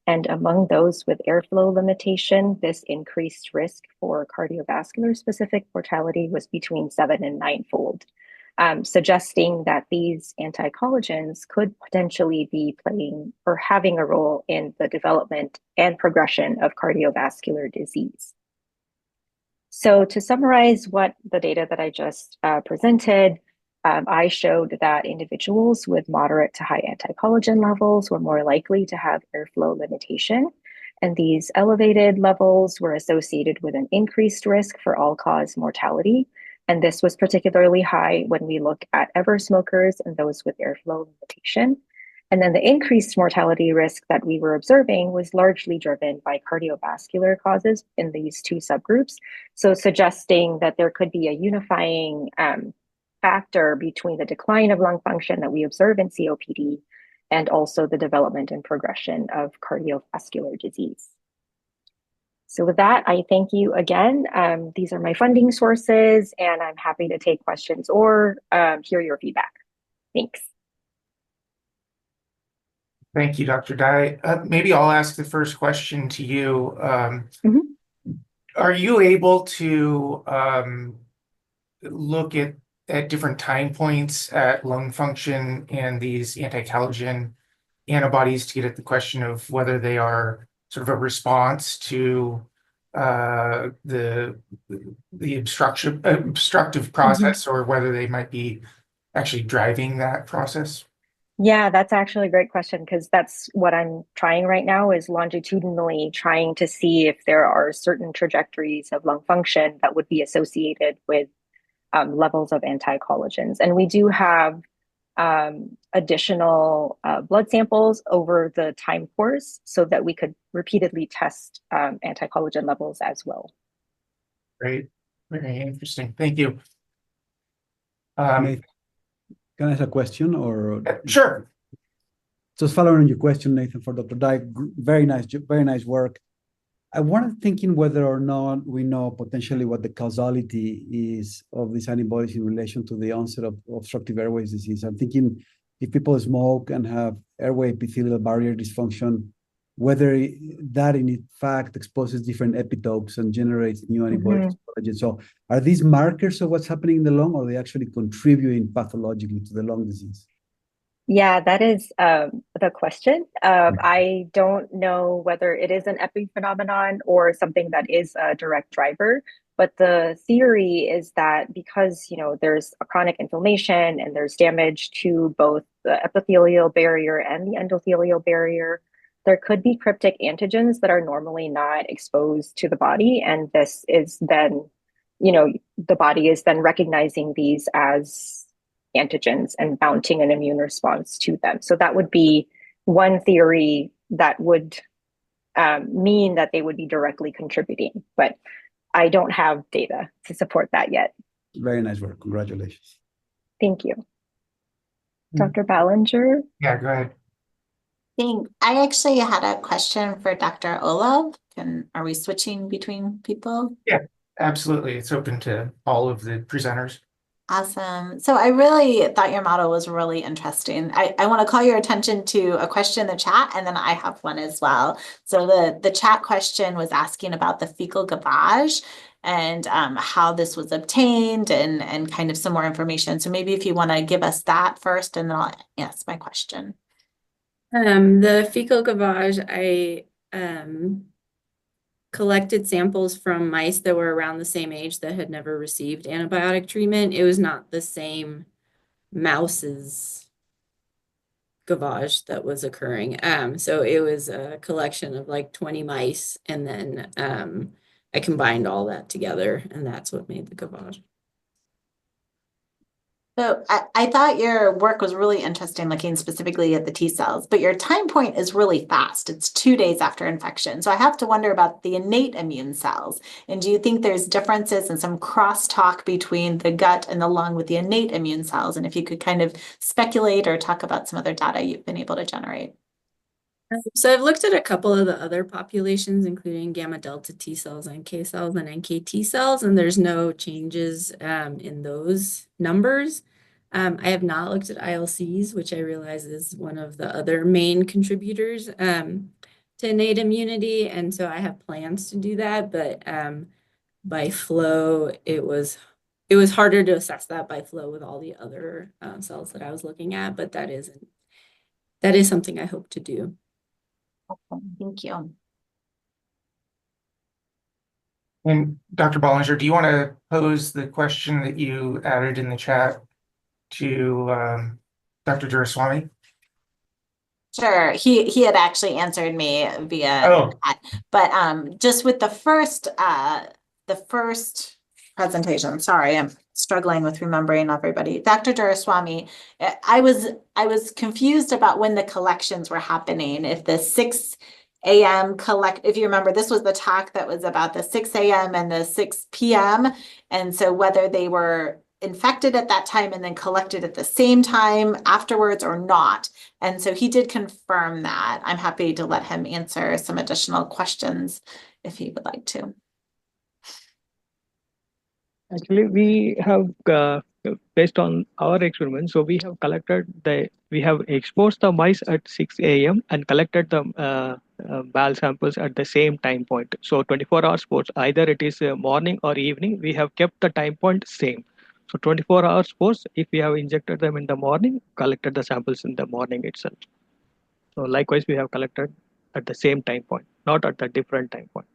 And among those with airflow limitation, this increased risk for cardiovascular specific mortality was between 7- and 9-fold, suggesting that these anti-collagens could potentially be playing or having a role in the development and progression of cardiovascular disease. So to summarize what the data that I just presented, I showed that individuals with moderate to high anti-collagen levels were more likely to have airflow limitation. And these elevated levels were associated with an increased risk for all-cause mortality. And this was particularly high when we look at ever smokers and those with airflow limitation. And then the increased mortality risk that we were observing was largely driven by cardiovascular causes in these two subgroups. So suggesting that there could be a unifying factor between the decline of lung function that we observe in COPD and also the development and progression of cardiovascular disease. So with that, I thank you again. These are my funding sources, and I'm happy to take questions or hear your feedback. Thanks. Thank you, Dr. Dy. Maybe I'll ask the first question to you. Are you able to look at different time points at lung function and these anti-collagen antibodies to get at the question of whether they are sort of a response to the obstructive process, or whether they might be actually driving that process? Yeah, that's actually a great question, because that's what I'm trying right now, is longitudinally trying to see if there are certain trajectories of lung function that would be associated with levels of anti-collagens. And we do have additional blood samples over the time course so that we could repeatedly test anti-collagen levels as well. Great. Very interesting. Thank you. Can I ask a question, or? Sure. Just following on your question, Nathan, for Dr. Dy, very nice work. I wanted thinking whether or not we know potentially what the causality is of these antibodies in relation to the onset of obstructive airways disease. I'm thinking if people smoke and have airway epithelial barrier dysfunction, whether that in fact exposes different epitopes and generates new antibodies. So are these markers of what's happening in the lung, or are they actually contributing pathologically to the lung disease? Yeah, that is the question. I don't know whether it is an epiphenomenon or something that is a direct driver, but the theory is that because, there's a chronic inflammation and there's damage to both the epithelial barrier and the endothelial barrier, there could be cryptic antigens that are normally not exposed to the body. And this is then, the body is then recognizing these as antigens and mounting an immune response to them. So that would be one theory that would mean that they would be directly contributing, but I don't have data to support that yet. Very nice work. Congratulations. Thank you. Dr. Ballinger? Yeah, go ahead. I actually had a question for Dr. Orlov. Are we switching between people? Yeah, absolutely. It's open to all of the presenters. Awesome. So I really thought your model was really interesting. I want to call your attention to a question in the chat, and then I have one as well. So the chat question was asking about the fecal gavage and how this was obtained and kind of some more information. So maybe if you want to give us that first, and then I'll ask my question. The fecal gavage, I collected samples from mice that were around the same age that had never received antibiotic treatment. It was not the same mouse's gavage that was occurring. So it was a collection of like 20 mice, and then I combined all that together, and that's what made the gavage. So I thought your work was really interesting, looking specifically at the T cells, but your time point is really fast. It's 2 days after infection. So I have to wonder about the innate immune cells. And do you think there's differences and some crosstalk between the gut and the lung with the innate immune cells? And if you could kind of speculate or talk about some other data you've been able to generate. So I've looked at a couple of the other populations, including gamma delta T cells, NK cells, and NKT cells, and there's no changes in those numbers. I have not looked at ILCs, which I realize is one of the other main contributors to innate immunity, and so I have plans to do that, but by flow, it was harder to assess that by flow with all the other cells that I was looking at, but that is something I hope to do. Thank you. And Dr. Ballinger, do you want to pose the question that you added in the chat to Dr. Duraisamy? Sure, he had actually answered me via Oh. chat. But just with the first presentation, sorry, I'm struggling with remembering everybody. Dr. Duraisamy, I was confused about when the collections were happening. If the 6 a.m. if you remember, this was the talk that was about the 6 a.m. and the 6 p.m. And so whether they were infected at that time and then collected at the same time afterwards or not. And so he did confirm that. I'm happy to let him answer some additional questions if he would like to. Actually, we have based on our experiments, so we have exposed the mice at 6 a.m. and collected the BAL samples at the same time point. So 24-hour sports, either it is morning or evening, we have kept the time point same. So 24-hour sports, if we have injected them in the morning, collected the samples in the morning itself. So likewise, we have collected at the same time point, not at a different time point.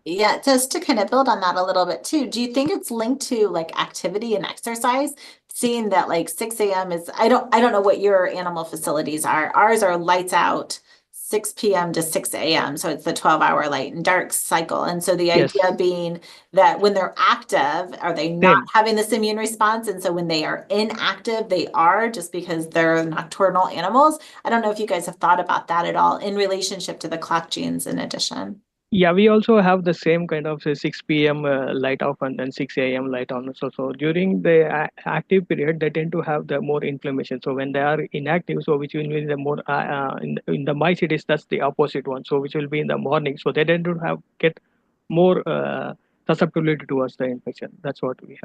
Yeah, just to kind of build on that a little bit too, do you think it's linked to like activity and exercise? Seeing that like 6 a.m. is, I don't know what your animal facilities are. Ours are lights out 6 p.m. to 6 a.m. So it's the 12-hour light and dark cycle. And so the Yes. idea being that when they're active, are they not Same. having this immune response? And so when they are inactive, they are, just because they're nocturnal animals. I don't know if you guys have thought about that at all in relationship to the clock genes in addition. Yeah, we also have the same kind of say 6 p.m. Light off and then 6 a.m. light on. So during the active period, they tend to have the more inflammation. So when they are inactive, so which will be the more in the mice, that's the opposite one. So which will be in the morning. So they tend to get more susceptibility towards the infection. That's what we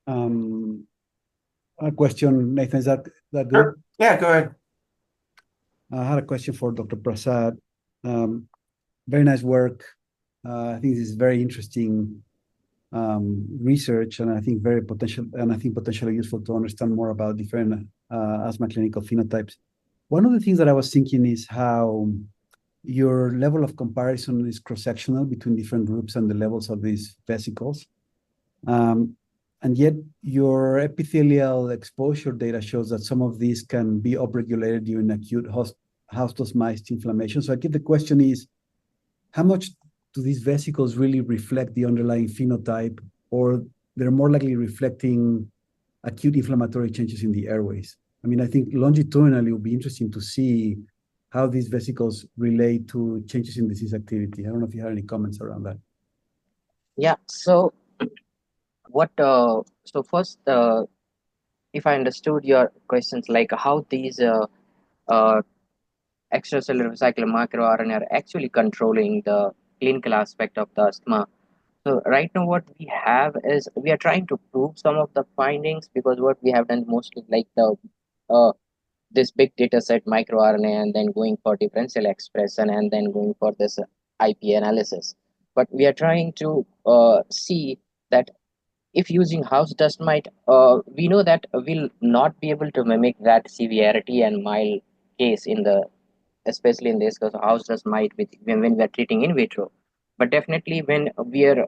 have. A question, Nathan, is that good? Sure. Yeah, go ahead. I had a question for Dr. Prasad. Very nice work. I think this is very interesting research, and I think potentially useful to understand more about different asthma clinical phenotypes. One of the things that I was thinking is how your level of comparison is cross-sectional between different groups and the levels of these vesicles. And yet your epithelial exposure data shows that some of these can be upregulated during acute house dust mite inflammation. So I guess the question is, how much do these vesicles really reflect the underlying phenotype, or they're more likely reflecting acute inflammatory changes in the airways? I mean, I think longitudinally it would be interesting to see how these vesicles relate to changes in disease activity. I don't know if you had any comments around that. Yeah, so so first, if I understood your questions, like how these extracellular recycler microRNA are actually controlling the clinical aspect of the asthma. So right now what we have is we are trying to prove some of the findings, because what we have done mostly like the this big data set microRNA and then going for differential expression and then going for this IP analysis. But we are trying to see that if using house dust mite, we know that we'll not be able to mimic that severity and mild case in the, especially in this case, house dust mite when we are treating in vitro. But definitely when we are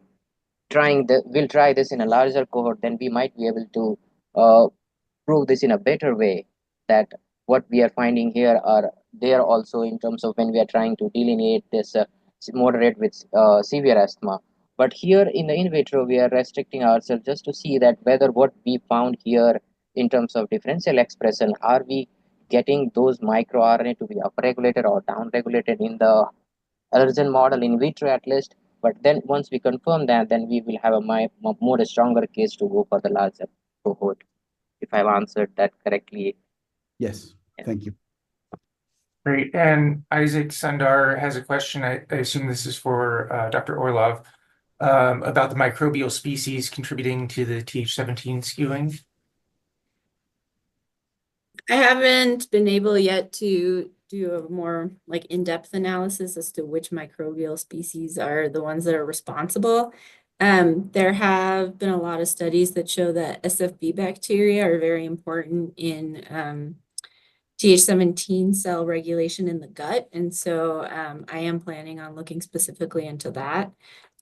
we'll try this in a larger cohort, then we might be able to prove this in a better way, that what we are finding here are there also in terms of when we are trying to delineate this moderate with severe asthma. But here in the in vitro, we are restricting ourselves just to see that whether what we found here in terms of differential expression, are we getting those microRNA to be upregulated or downregulated in the allergen model in vitro at least. But then once we confirm that, then we will have a more stronger case to go for the larger cohort, if I've answered that correctly. Yes, thank you. Great. And Isaac Sundar has a question. I assume this is for Dr. Orlov, about the microbial species contributing to the Th17 skewing. I haven't been able yet to do a more like in-depth analysis as to which microbial species are the ones that are responsible. There have been a lot of studies that show that SFB bacteria are very important in Th17 cell regulation in the gut. And so I am planning on looking specifically into that.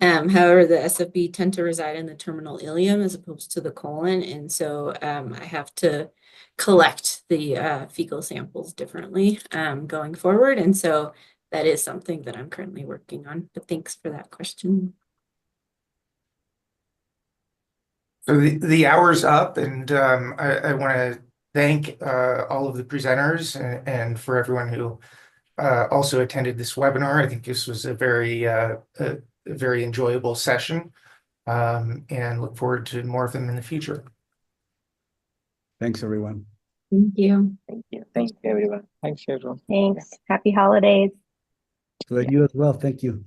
However, the SFB tend to reside in the terminal ileum as opposed to the colon, and so I have to collect the fecal samples differently going forward, and so that is something that I'm currently working on. But thanks for that question. So the hour's up, and I want to thank all of the presenters and for everyone who also attended this webinar. I think this was a very enjoyable session, and look forward to more of them in the future. Thanks, everyone. Thank you. Thank you. Thank you, everyone. Thanks, everyone. Thanks. Happy holidays. To you as well. Thank you.